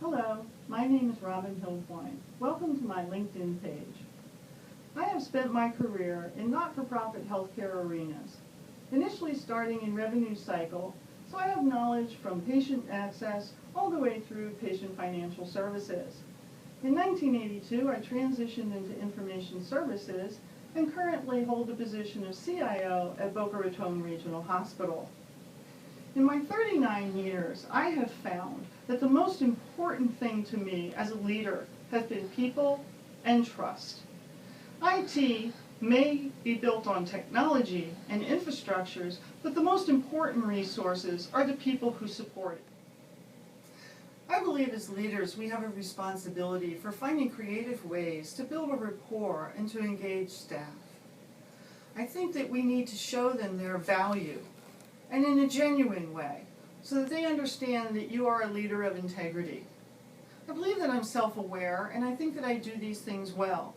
Hello, my name is Robin Hildwine. Welcome to my LinkedIn page. I have spent my career in not-for-profit healthcare arenas, initially starting in revenue cycle, so I have knowledge from patient access all the way through patient financial services. In 1982, I transitioned into information services and currently hold the position of CIO at Boca Raton Regional Hospital. In my 39 years, I have found that the most important thing to me as a leader has been people and trust. IT may be built on technology and infrastructures, but the most important resources are the people who support it. I believe as leaders we have a responsibility for finding creative ways to build a rapport and to engage staff. I think that we need to show them their value, and in a genuine way, so that they understand that you are a leader of integrity. I believe that I'm self-aware, and I think that I do these things well.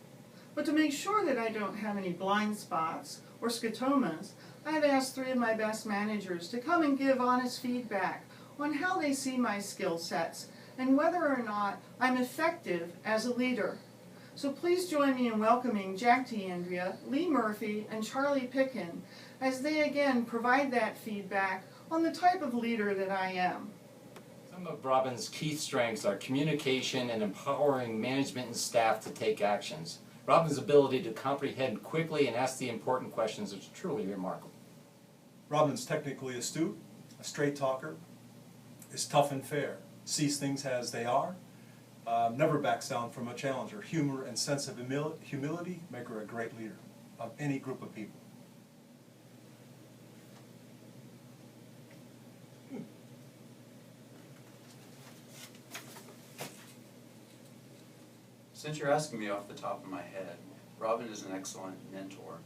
But to make sure that I don't have any blind spots or scotomas, I have asked 3 of my best managers to come and give honest feedback on how they see my skill sets and whether or not I'm effective as a leader. So please join me in welcoming Jack D'Andrea, Lee Murphy, and Charlie Pickin as they again provide that feedback on the type of leader that I am. Some of Robin's key strengths are communication and empowering management and staff to take actions. Robin's ability to comprehend quickly and ask the important questions is truly remarkable. Robin's technically astute, a straight talker, is tough and fair, sees things as they are, never backs down from a challenger. Humor and sense of humility make her a great leader of any group of people. Since you're asking me off the top of my head, Robin is an excellent mentor.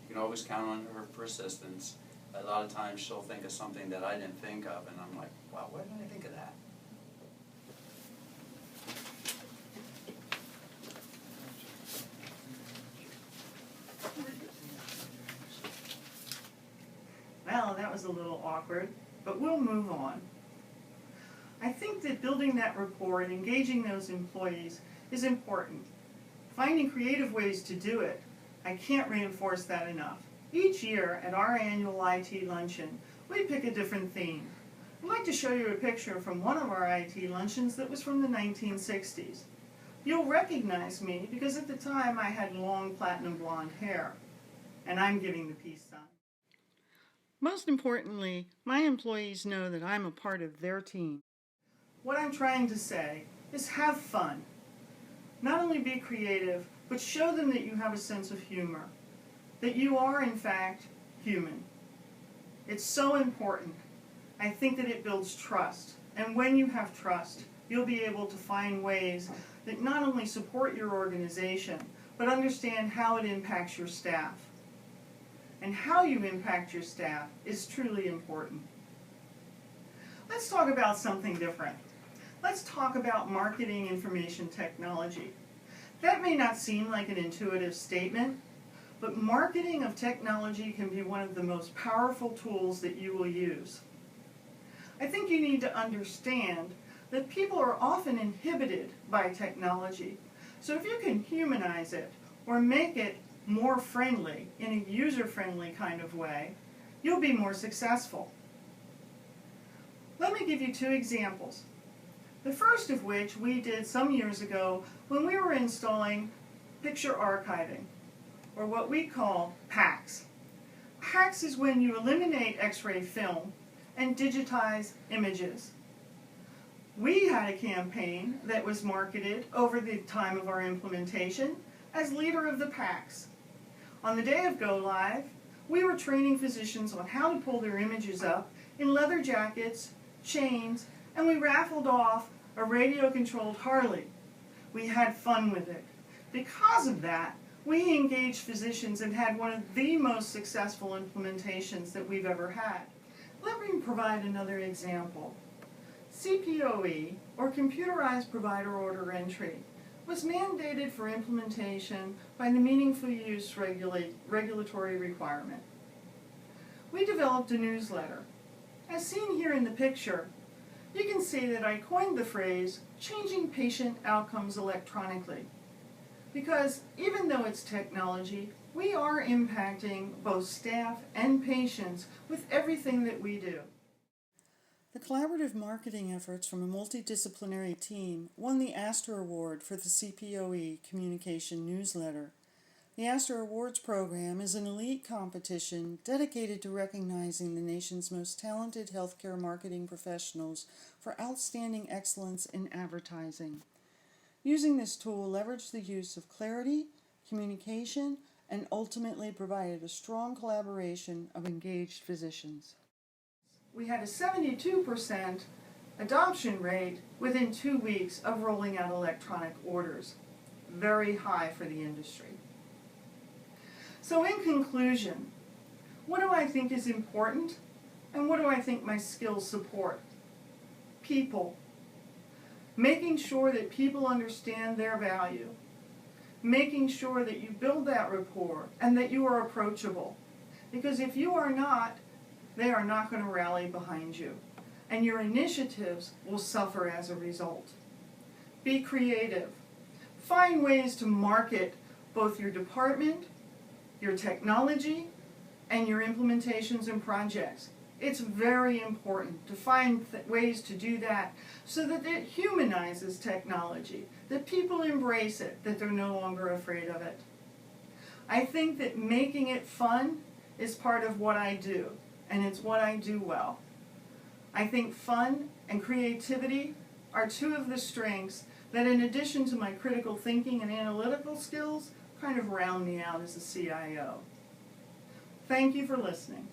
You can always count on her for assistance. A lot of times she'll think of something that I didn't think of, and I'm like, wow, why didn't I think of that? Well, that was a little awkward, but we'll move on. I think that building that rapport and engaging those employees is important. Finding creative ways to do it, I can't reinforce that enough. Each year at our annual IT luncheon, we pick a different theme. I'd like to show you a picture from one of our IT luncheons that was from the 1960s. You'll recognize me because at the time I had long platinum blonde hair, and I'm giving the peace sign. Most importantly, my employees know that I'm a part of their team. What I'm trying to say is have fun. Not only be creative, but show them that you have a sense of humor, that you are, in fact, human. It's so important. I think that it builds trust, and when you have trust, you'll be able to find ways that not only support your organization, but understand how it impacts your staff. And how you impact your staff is truly important. Let's talk about something different. Let's talk about marketing information technology. That may not seem like an intuitive statement, but marketing of technology can be one of the most powerful tools that you will use. I think you need to understand that people are often inhibited by technology. So if you can humanize it or make it more friendly in a user-friendly kind of way, you'll be more successful. Let me give you 2 examples. The first of which we did some years ago when we were installing picture archiving, or what we call PACS. PACS is when you eliminate X-ray film and digitize images. We had a campaign that was marketed over the time of our implementation as leader of the PACS. On the day of Go Live, we were training physicians on how to pull their images up in leather jackets, chains, and we raffled off a radio-controlled Harley. We had fun with it. Because of that, we engaged physicians and had one of the most successful implementations that we've ever had. Let me provide another example. CPOE, or Computerized Provider Order Entry, was mandated for implementation by the Meaningful Use regulatory requirement. We developed a newsletter. As seen here in the picture, you can say that I coined the phrase, changing patient outcomes electronically. Because even though it's technology, we are impacting both staff and patients with everything that we do. The collaborative marketing efforts from a multidisciplinary team won the Astor Award for the CPOE Communication Newsletter. The Astor Awards program is an elite competition dedicated to recognizing the nation's most talented healthcare marketing professionals for outstanding excellence in advertising. Using this tool leveraged the use of clarity, communication, and ultimately provided a strong collaboration of engaged physicians. We had a 72% adoption rate within 2 weeks of rolling out electronic orders. Very high for the industry. So in conclusion, what do I think is important and what do I think my skills support? People. Making sure that people understand their value. Making sure that you build that rapport and that you are approachable. Because if you are not, they are not going to rally behind you. And your initiatives will suffer as a result. Be creative. Find ways to market both your department, your technology, and your implementations and projects. It's very important to find ways to do that so that it humanizes technology, that people embrace it, that they're no longer afraid of it. I think that making it fun is part of what I do, and it's what I do well. I think fun and creativity are two of the strengths that, in addition to my critical thinking and analytical skills, kind of round me out as a CIO. Thank you for listening.